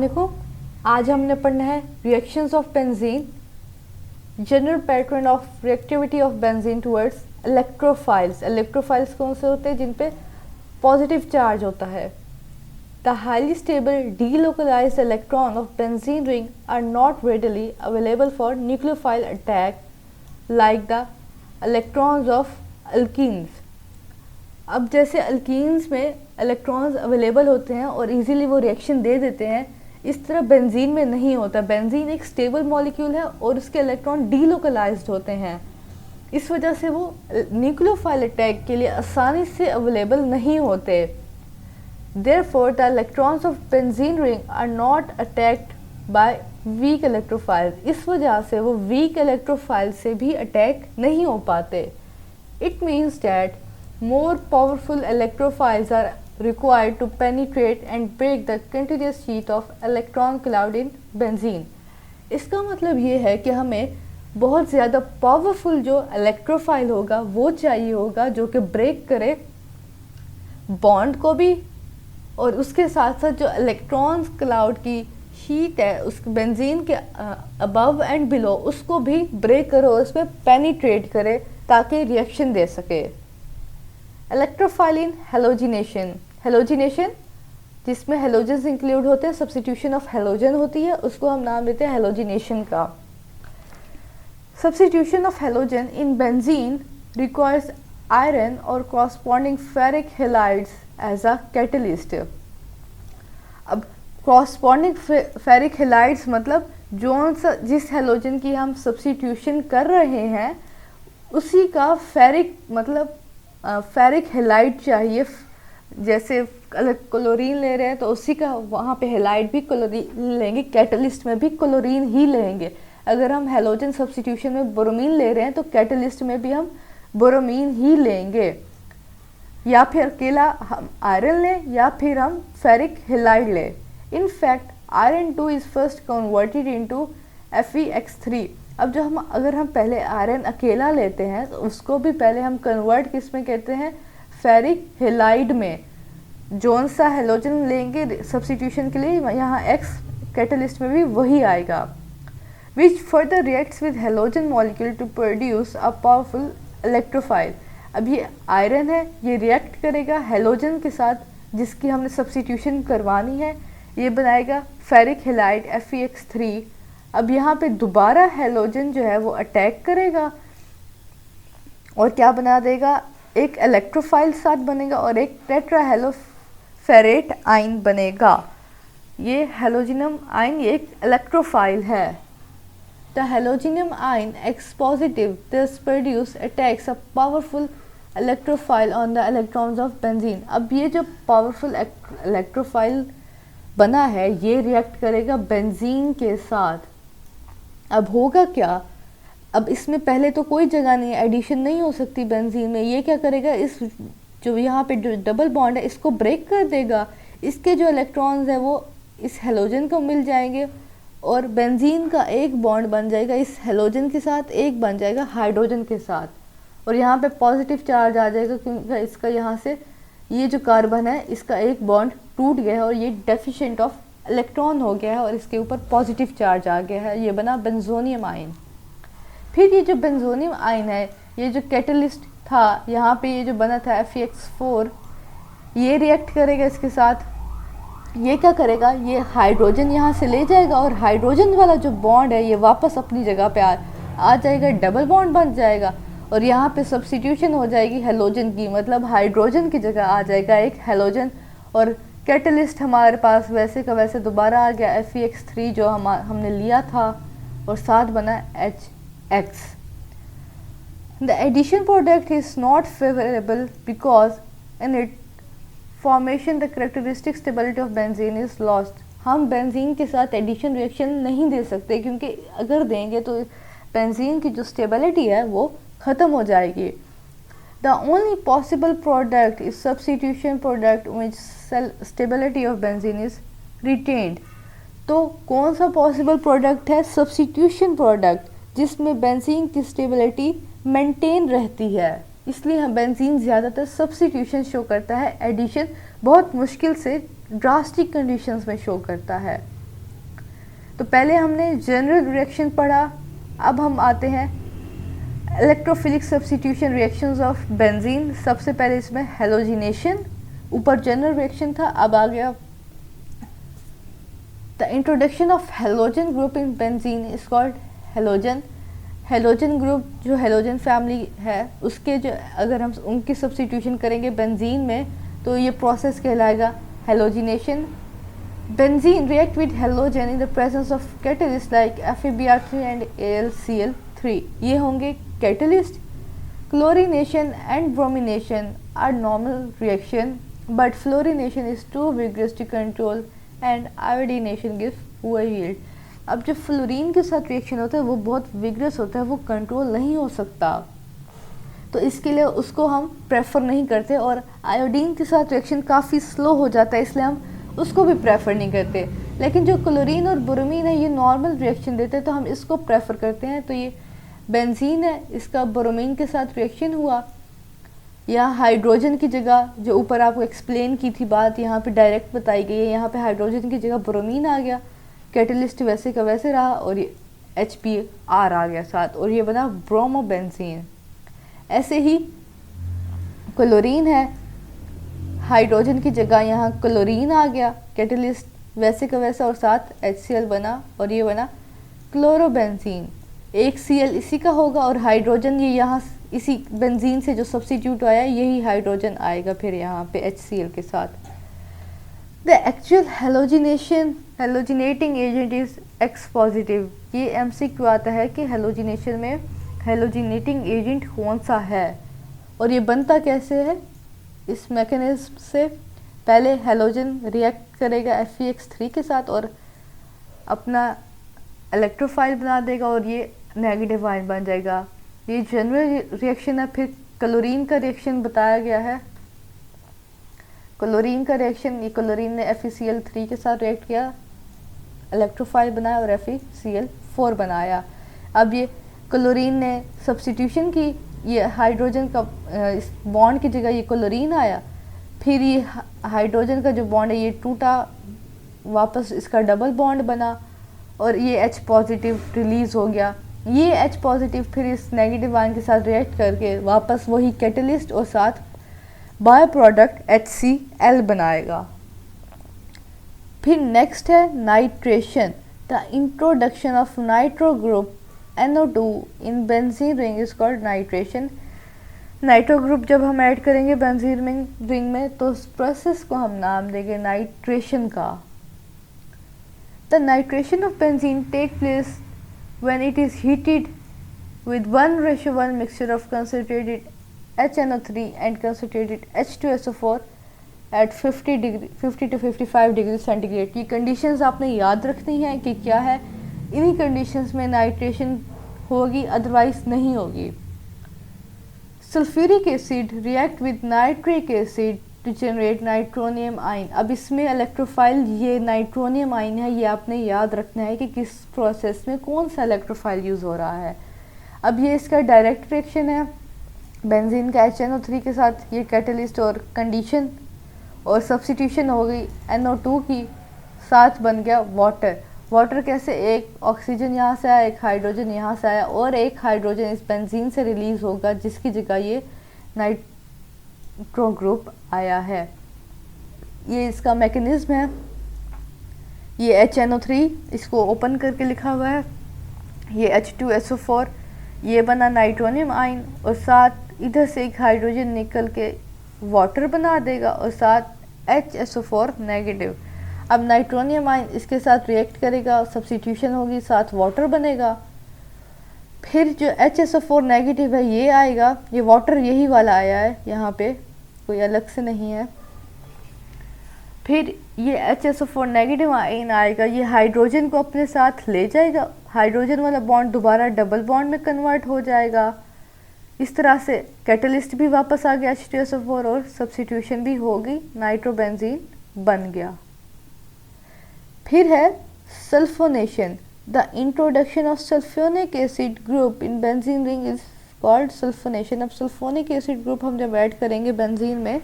वालेकुम। आज हमने पढ़ना है reactions of benzene, general pattern of reactivity of benzene towards electrophiles. Electrophiles कौन से होते हैं? जिन पे पॉजिटिव चार्ज होता है। The highly stable delocalized electron of benzene ring are not readily available for nucleophile attack like the electrons of alkenes. अब जैसे alkenes में इलेक्ट्रॉन्स अवेलेबल होते हैं और इजीली वो रिएक्शन दे देते हैं, इस तरह बेंजीन में नहीं होता। बेंजीन एक स्टेबल मॉलिक्यूल है और उसके इलेक्ट्रॉन डीलोकलाइज्ड होते हैं। इस वजह से वो न्यूक्लियोफाइल अटैक के लिए आसानी से अवेलेबल नहीं होते। Therefore, the electrons of benzene ring are not attacked by weak electrophiles. इस वजह से वो weak electrophiles से भी अटैक नहीं हो पाते। It means that more powerful electrophiles are required to penetrate and break the continuous sheet of electron cloud in benzene. इसका मतलब ये है कि हमें बहुत ज़्यादा पावरफुल जो इलेक्ट्रोफाइल होगा वो चाहिए होगा, जो कि ब्रेक करे बॉन्ड को भी और उसके साथ साथ जो इलेक्ट्रॉन्स क्लाउड की शीट है उस बेंजीन के अबव एंड बिलो उसको भी ब्रेक करे और उसमें पेनिट्रेट करे ताकि रिएक्शन दे सके। इलेक्ट्रोफाइल इन हेलोजिनेशन। हेलोजिनेशन जिसमें हेलोजन्स इंक्लूड होते हैं, सब्स्टिट्यूशन ऑफ हेलोजन होती है, उसको हम नाम देते हैं हेलोजिनेशन का। Substitution of halogen in benzene requires iron और corresponding ferric halides as a catalyst. अब कॉरस्पॉन्डिंग फेरिक हैलाइड्स मतलब जिस हेलोजन की हम सब्स्टिट्यूशन कर रहे हैं उसी का फेरिक मतलब फेरिक हैलाइड चाहिए। जैसे अगर क्लोरीन ले रहे हैं तो उसी का वहाँ पे हैलाइड भी क्लोरीन लेंगे, कैटलिस्ट में भी क्लोरीन ही लेंगे। अगर हम हेलोजन सब्स्टिट्यूशन में बोरोमीन ले रहे हैं तो कैटलिस्ट में भी हम बोरोमीन ही लेंगे, या फिर अकेला हम आयरन लें या फिर हम फेरिक हैलाइड लें। In fact iron 2 is first converted into Fe(X3). अब जो अगर हम पहले आयरन अकेला लेते हैं तो उसको भी पहले हम कन्वर्ट किस में कहते हैं? फेरिक हैलाइड में। जोन सा हेलोजन लेंगे सब्स्टिट्यूशन के लिए यहाँ X कैटलिस्ट में भी वही आएगा। Which further reacts with halogen molecule to produce a powerful electrophile. अब ये आयरन है, ये रिएक्ट करेगा हेलोजन के साथ जिसकी हमने सब्स्टिट्यूशन करवानी है, ये बनाएगा फेरिक हैलाइड Fe(X3). अब यहाँ पे दोबारा हेलोजन जो है वो अटैक करेगा और क्या बना देगा? एक इलेक्ट्रोफाइल साथ बनेगा और एक टेट्राहेलोफेरेट आयन बनेगा। ये हेलोजिनम आयन ये एक इलेक्ट्रोफाइल है। The halogenum ion X positive thus produce attacks a powerful electrophile on the electrons of benzene. अब ये जो powerful electrophile बना है ये रिएक्ट करेगा बेंजीन के साथ। अब होगा क्या? अब इसमें पहले तो कोई जगह नहीं है, एडिशन नहीं हो सकती बेंजीन में। ये क्या करेगा? इस जो यहाँ पे जो डबल बॉन्ड है इसको ब्रेक कर देगा। इसके जो इलेक्ट्रॉन्स है वो इस हेलोजन को मिल जाएंगे और बेंजीन का एक बॉन्ड बन जाएगा इस हेलोजन के साथ, एक बन जाएगा हाइड्रोजन के साथ और यहाँ पे पॉजिटिव चार्ज आ जाएगा क्योंकि इसका यहाँ से ये जो कार्बन है इसका एक बॉन्ड टूट गया है और ये डेफिशिएंट ऑफ इलेक्ट्रॉन हो गया है और इसके ऊपर पॉजिटिव चार्ज आ गया है। ये बना बेंजोनियम आयन। फिर ये जो बेंजोनियम आयन है ये जो कैटलिस्ट था यहाँ पे ये जो बना था Fe(X4), ये रिएक्ट करेगा इसके साथ। ये क्या करेगा? ये हाइड्रोजन यहाँ से ले जाएगा और हाइड्रोजन वाला जो बॉन्ड है ये वापस अपनी जगह पे आ जाएगा, डबल बॉन्ड बन जाएगा और यहाँ पे सब्स्टिट्यूशन हो जाएगी हेलोजन की, मतलब हाइड्रोजन की जगह आ जाएगा एक हेलोजन और कैटलिस्ट हमारे पास वैसे का वैसे दोबारा आ गया Fe(X3) जो हमने लिया था और साथ बना HX। The addition product is not favorable because in its formation the characteristic stability of benzene is lost. हम बेंजीन के साथ एडिशन रिएक्शन नहीं दे सकते क्योंकि अगर देंगे तो बेंजीन की जो स्टेबिलिटी है वो ख़त्म हो जाएगी। The only possible product is substitution product which stability of benzene is retained. तो कौन सा पॉसिबल प्रोडक्ट है? सब्स्टिट्यूशन प्रोडक्ट जिसमें बेंजीन की स्टेबिलिटी मेंटेन रहती है। इसलिए हम बेंजीन ज़्यादातर सब्स्टिट्यूशन शो करता है, एडिशन बहुत मुश्किल से ड्रास्टिक कंडीशंस में शो करता है। तो पहले हमने जनरल रिएक्शन पढ़ा, अब हम आते हैं electrophilic substitution reactions of benzene. सबसे पहले इसमें हेलोजिनेशन, ऊपर जनरल रिएक्शन था, अब आ गया the introduction of halogen group in benzene is called halogen. Halogen group जो हेलोजन फैमिली है उसके जो अगर हम उनकी सब्स्टिट्यूशन करेंगे बेंजीन में तो ये प्रोसेस कहलाएगा halogenation. Benzene react with halogen in the presence of catalyst like FeBr3 and AlCl3, ये होंगे catalyst. Chlorination and bromination are normal reaction but fluorination is too vigorous to control and iodination gives poor yield. अब जब fluorine के साथ reaction होता है वो बहुत विग्रस होता है, वो कंट्रोल नहीं हो सकता, तो इसके लिए उसको हम प्रेफर नहीं करते। और आयोडीन के साथ रिएक्शन काफ़ी स्लो हो जाता है, इसलिए हम उसको भी प्रेफर नहीं करते। लेकिन जो क्लोरीन और ब्रोमीन है ये नॉर्मल रिएक्शन देते हैं तो हम इसको प्रेफर करते हैं। तो ये बेंजीन है, इसका ब्रोमीन के साथ रिएक्शन हुआ, या हाइड्रोजन की जगह जो ऊपर आपको एक्सप्लेन की थी बात यहाँ पे डायरेक्ट बताई गई है, यहाँ पे हाइड्रोजन की जगह ब्रोमीन आ गया, कैटलिस्ट वैसे का वैसे रहा और ये HBr आ गया साथ और ये बना ब्रोमोबेंजीन। ऐसे ही क्लोरीन है, हाइड्रोजन की जगह यहाँ क्लोरीन आ गया, कैटलिस्ट वैसे का वैसा और साथ HCl बना और ये बना क्लोरोबेंजीन। एक Cl इसी का होगा और हाइड्रोजन ये यहाँ इसी बेंजीन से जो सब्स्टिट्यूट आया यही हाइड्रोजन आएगा फिर यहाँ पे HCl के साथ। The actual halogenating agent is X positive. ये MCQ आता है कि हेलोजिनेशन में हेलोजिनेटिंग एजेंट कौन सा है और ये बनता कैसे है। इस मैकेनिज्म से पहले हेलोजन रिएक्ट करेगा FeX3 के साथ और अपना इलेक्ट्रोफाइल बना देगा और ये नेगेटिव आयन बन जाएगा। ये जनरल रिएक्शन है। फिर क्लोरीन का रिएक्शन बताया गया है। क्लोरीन का रिएक्शन, ये क्लोरीन ने FeCl3 के साथ रिएक्ट किया, इलेक्ट्रोफाइल बनाया और FeCl4 बनाया। अब ये क्लोरीन ने सब्स्टिट्यूशन की, ये हाइड्रोजन का इस बॉन्ड की जगह ये क्लोरीन आया, फिर ये हाइड्रोजन का जो बॉन्ड है ये टूटा, वापस इसका डबल बॉन्ड बना और ये H पॉजिटिव रिलीज हो गया। ये H पॉजिटिव फिर इस नेगेटिव आयन के साथ रिएक्ट करके वापस वही कैटलिस्ट और साथ बाय प्रोडक्ट HCl बनाएगा। फिर नेक्स्ट है nitration. The introduction of nitro group NO2 in benzene ring is called nitration. Nitro group जब हम ऐड करेंगे बेंजीन रिंग में तो उस प्रोसेस को हम नाम देंगे नाइट्रेशन का। The nitration of benzene take place when it is heated with 1:1 mixture of concentrated HNO3 and concentrated H2SO4 at 50 to 55 degree centigrade. ये कंडीशंस आपने याद रखनी है कि क्या है, इन्हीं कंडीशंस में नाइट्रेशन होगी, अदरवाइज नहीं होगी। Sulphuric acid react with nitric acid to generate nitronium ion. अब इसमें इलेक्ट्रोफाइल ये नाइट्रोनियम आयन है, ये आपने याद रखना है कि किस प्रोसेस में कौन सा इलेक्ट्रोफाइल यूज़ हो रहा है। अब ये इसका डायरेक्ट रिएक्शन है बेंजीन का HNO3 के साथ, ये कैटलिस्ट और कंडीशन और सब्स्टिट्यूशन हो गई NO2 की, साथ बन गया वाटर। वाटर कैसे, एक ऑक्सीजन यहाँ से आया, एक हाइड्रोजन यहाँ से आया और एक हाइड्रोजन इस बेंजीन से रिलीज होगा जिसकी जगह ये नाइट्रो ग्रुप आया है। ये इसका मैकेनिज्म है। ये HNO3 इसको ओपन करके लिखा हुआ है, ये H2SO4, ये बना नाइट्रोनियम आयन और साथ इधर से एक हाइड्रोजन निकल के वाटर बना देगा और साथ HSO4 नेगेटिव। अब नाइट्रोनियम आयन इसके साथ रिएक्ट करेगा, सब्स्टिट्यूशन होगी, साथ वाटर बनेगा। फिर जो HSO4 नेगेटिव है ये आएगा, ये वाटर यही वाला आया है यहाँ पे, कोई अलग से नहीं है। फिर ये HSO4 नेगेटिव आयन आएगा, ये हाइड्रोजन को अपने साथ ले जाएगा, हाइड्रोजन वाला बॉन्ड दोबारा डबल बॉन्ड में कन्वर्ट हो जाएगा। इस तरह से कैटलिस्ट भी वापस आ गया H2SO4 और सब्स्टिट्यूशन भी होगी, नाइट्रोबेंजीन बन गया। फिर है sulphonation. The introduction of sulphonic acid group in benzene ring is called sulphonation. अब सल्फोनिक एसिड ग्रुप हम जब ऐड करेंगे बेंजीन में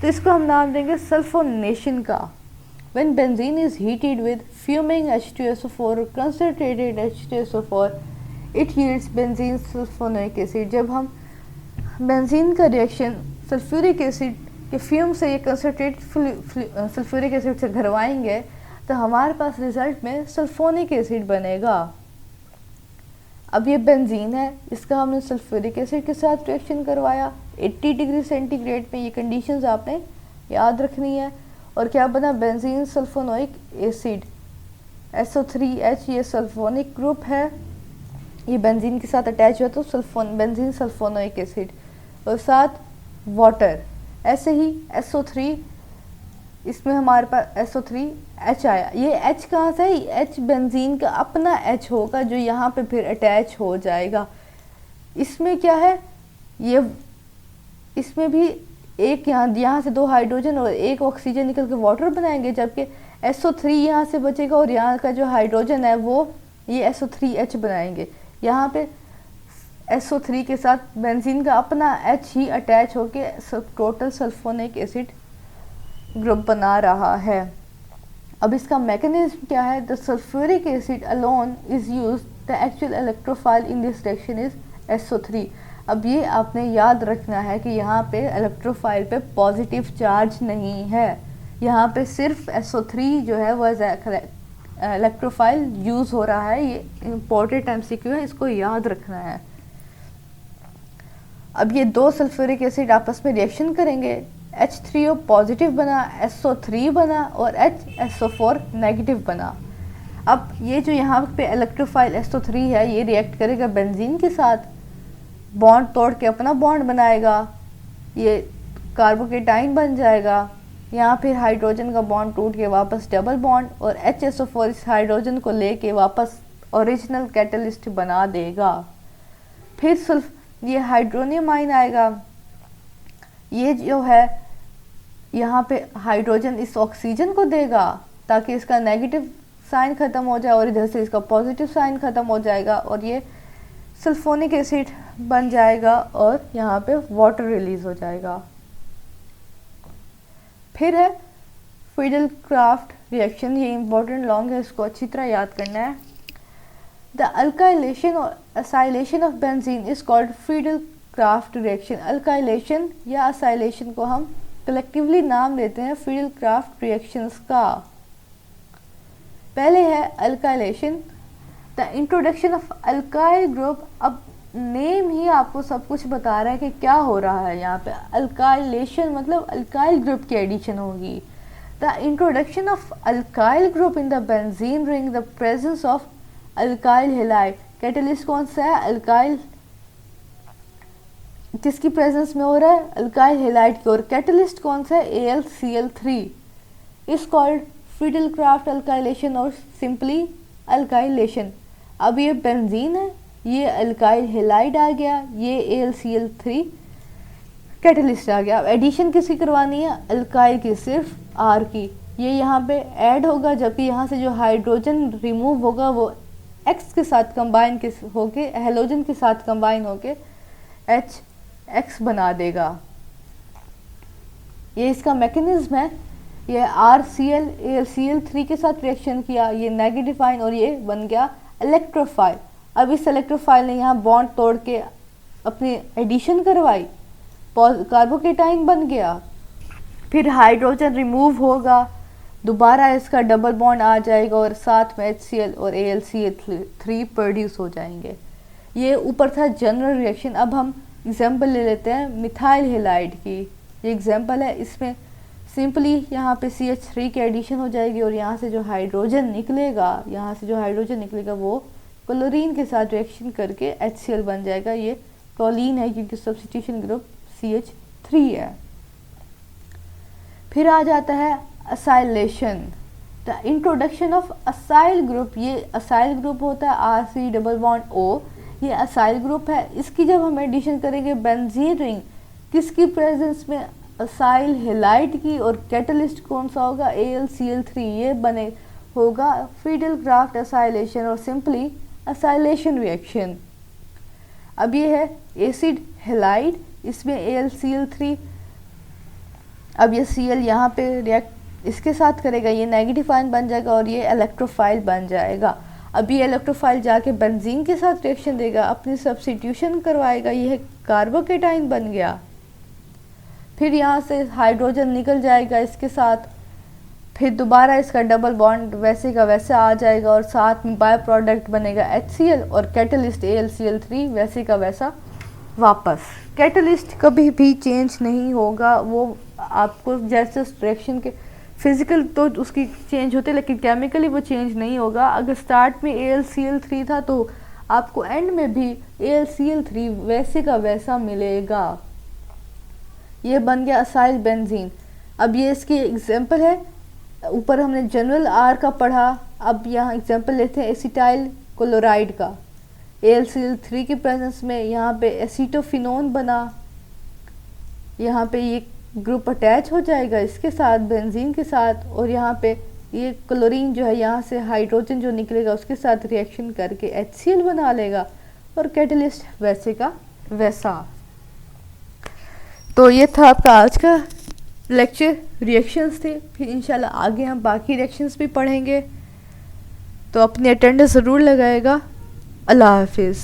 तो इसको हम नाम देंगे सल्फोनेशन का। When benzene is heated with fuming H2SO4 or concentrated H2SO4, it yields benzene sulfonic acid. जब हम बेंजीन का रिएक्शन सल्फ्यूरिक एसिड के फ्यूम से या कंसनट्रेट सल्फ्यूरिक एसिड से घरवाएंगे तो हमारे पास रिजल्ट में सल्फोनिक एसिड बनेगा। अब ये बेंजीन है, इसका हमने सल्फ्यूरिक एसिड के साथ रिएक्शन करवाया 80 डिग्री सेंटीग्रेड में। ये कंडीशंस आपने याद रखनी है। और क्या बना, बेंजीन सल्फोनिक एसिड SO3H, ये सल्फोनिक ग्रुप है, ये बेंजीन के साथ अटैच हुआ तो बेंजीन सल्फोनिक एसिड, और साथ वाटर। ऐसे ही SO3, इसमें हमारे पास SO3H आया। ये H कहाँ से है, H बेंजीन का अपना H होगा जो यहाँ पे फिर अटैच हो जाएगा। इसमें क्या है, ये इसमें भी एक यहाँ से 2 हाइड्रोजन और 1 ऑक्सीजन निकल के वाटर बनाएंगे, जबकि SO3 यहाँ से बचेगा और यहाँ का जो हाइड्रोजन है वो ये SO3H बनाएंगे। यहाँ पे SO3 के साथ बेंजीन का अपना H ही अटैच होके टोटल सल्फोनिक एसिड ग्रुप बना रहा है। अब इसका मैकेनिज्म क्या है, the sulphuric acid alone is used, the actual electrophile in this reaction is SO3। अब ये आपने याद रखना है कि यहाँ पे इलेक्ट्रोफाइल पे पॉजिटिव चार्ज नहीं है, यहाँ पे सिर्फ SO3 जो है वो इलेक्ट्रोफाइल यूज़ हो रहा है। ये इम्पोर्टेंट MCQ है, इसको याद रखना है। अब ये 2 सल्फ्यूरिक एसिड आपस में रिएक्शन करेंगे, H3O पॉजिटिव बना, SO3 बना और HSO4 नेगेटिव बना। अब ये जो यहाँ पे इलेक्ट्रोफाइल SO3 है ये रिएक्ट करेगा बेंजीन के साथ, बॉन्ड तोड़ के अपना बॉन्ड बनाएगा, ये कार्बोकेटाइन बन जाएगा। यहाँ फिर हाइड्रोजन का बॉन्ड टूट के वापस डबल बॉन्ड, और HSO4 इस हाइड्रोजन को लेके वापस ओरिजिनल कैटलिस्ट बना देगा। फिर ये हाइड्रोनियम आयन आएगा, ये जो है यहाँ पे हाइड्रोजन इस ऑक्सीजन को देगा ताकि इसका नेगेटिव साइन ख़त्म हो जाए और इधर से इसका पॉजिटिव साइन ख़त्म हो जाएगा और ये सल्फोनिक एसिड बन जाएगा और यहाँ पे वाटर रिलीज हो जाएगा। फिर है फिडेल-क्राफ्ट रिएक्शन, ये इम्पोर्टेंट लॉन्ग है, इसको अच्छी तरह याद करना है। द अल्काइलेशन और acylation of benzene is called Fidel-craft reaction. Alkylation या असाइलेशन को हम कलेक्टिवली नाम देते हैं फिडेल-क्राफ्ट रिएक्शंस का। पहले है alkylation, the introduction of alkyl group. अब नेम ही आपको सब कुछ बता रहा है कि क्या हो रहा है यहाँ पे। अल्काइलेशन मतलब अल्काइल ग्रुप की एडिशन होगी। The introduction of alkyl group in the benzene ring, the presence of alkyl halide. Catalyst कौन सा है, अल्काइल, किसकी प्रेजेंस में हो रहा है, अल्काइल हैलाइड की, और कैटलिस्ट कौन सा है, AlCl3। Is called Fidel-craft alkylation और सिंपली अल्काइलेशन। अब ये बेंजीन है, ये अल्काइल हैलाइड आ गया, ये AlCl3 कैटलिस्ट आ गया। अब एडिशन किसकी करवानी है, अल्काइल की, सिर्फ R की। ये यहाँ पे ऐड होगा, जबकि यहाँ से जो हाइड्रोजन रिमूव होगा वो X के साथ कंबाइन होके हेलोजन के साथ कंबाइन होके HX बना देगा। ये इसका मैकेनिज्म है। ये RCl AlCl3 के साथ रिएक्शन किया, ये नेगेटिव आयन और ये बन गया इलेक्ट्रोफाइल। अब इस इलेक्ट्रोफाइल ने यहाँ बॉन्ड तोड़ के अपनी एडिशन करवाई, कार्बोकेटाइन बन गया, फिर हाइड्रोजन रिमूव होगा, दोबारा इसका डबल बॉन्ड आ जाएगा और साथ में HCl और AlCl3 प्रोड्यूस हो जाएंगे। ये ऊपर था जनरल रिएक्शन। अब हम एग्जांपल ले लेते हैं मिथाइल हैलाइड की। ये एग्जांपल है, इसमें सिंपली यहाँ पे CH3 की एडिशन हो जाएगी और यहाँ से जो हाइड्रोजन निकलेगा वो क्लोरीन के साथ रिएक्शन करके HCl बन जाएगा। ये क्लोरीन है क्योंकि सब्स्टिट्यूशन ग्रुप CH3 है। फिर आ जाता है acylation, the introduction of acyl group. ये असाइल ग्रुप होता है RC+O, ये असाइल ग्रुप है। इसकी जब हम एडिशन करेंगे बेंजीन रिंग, किसकी प्रेजेंस में, असाइल हैलाइड की, और कैटलिस्ट कौन सा होगा, AlCl3। ये बने होगा फिडेल-क्राफ्ट असाइलेशन और सिंपली असाइलेशन रिएक्शन। अब ये है एसिड हैलाइड, इसमें AlCl3, अब ये Cl यहाँ पे रिएक्ट इसके साथ करेगा, ये नेगेटिव आयन बन जाएगा और ये इलेक्ट्रोफाइल बन जाएगा। अब ये इलेक्ट्रोफाइल जाके बेंजीन के साथ रिएक्शन देगा, अपनी सब्स्टिट्यूशन करवाएगा, ये कार्बोकेटाइन बन गया। फिर यहाँ से हाइड्रोजन निकल जाएगा इसके साथ, फिर दोबारा इसका डबल बॉन्ड वैसे का वैसा आ जाएगा और साथ में बाय प्रोडक्ट बनेगा HCl और कैटलिस्ट AlCl3 वैसे का वैसा वापस। कैटलिस्ट कभी भी चेंज नहीं होगा, वो आपको जैसे रिएक्शन के फिजिकल तो उसकी चेंज होते लेकिन केमिकली वो चेंज नहीं होगा। अगर स्टार्ट में AlCl3 था तो आपको एंड में भी AlCl3 वैसे का वैसा मिलेगा। ये बन गया असाइल बेंजीन। अब ये इसकी एग्जांपल है, ऊपर हमने जनरल R का पढ़ा, अब यहाँ एग्जांपल लेते हैं एसिटाइल क्लोराइड का। AlCl3 की प्रेजेंस में यहाँ पे एसीटोफिनोन बना, यहाँ पे ये ग्रुप अटैच हो जाएगा इसके साथ बेंजीन के साथ, और यहाँ पे ये क्लोरीन जो है यहाँ से हाइड्रोजन जो निकलेगा उसके साथ रिएक्शन करके HCl बना लेगा और कैटलिस्ट वैसे का वैसा। तो ये था आपका आज का लेक्चर, रिएक्शंस थे। फिर इंशाल्लाह आगे हम बाकी रिएक्शंस भी पढ़ेंगे, तो अपनी अटेंडेंस ज़रूर लगाएगा। अल्लाह हाफिज़।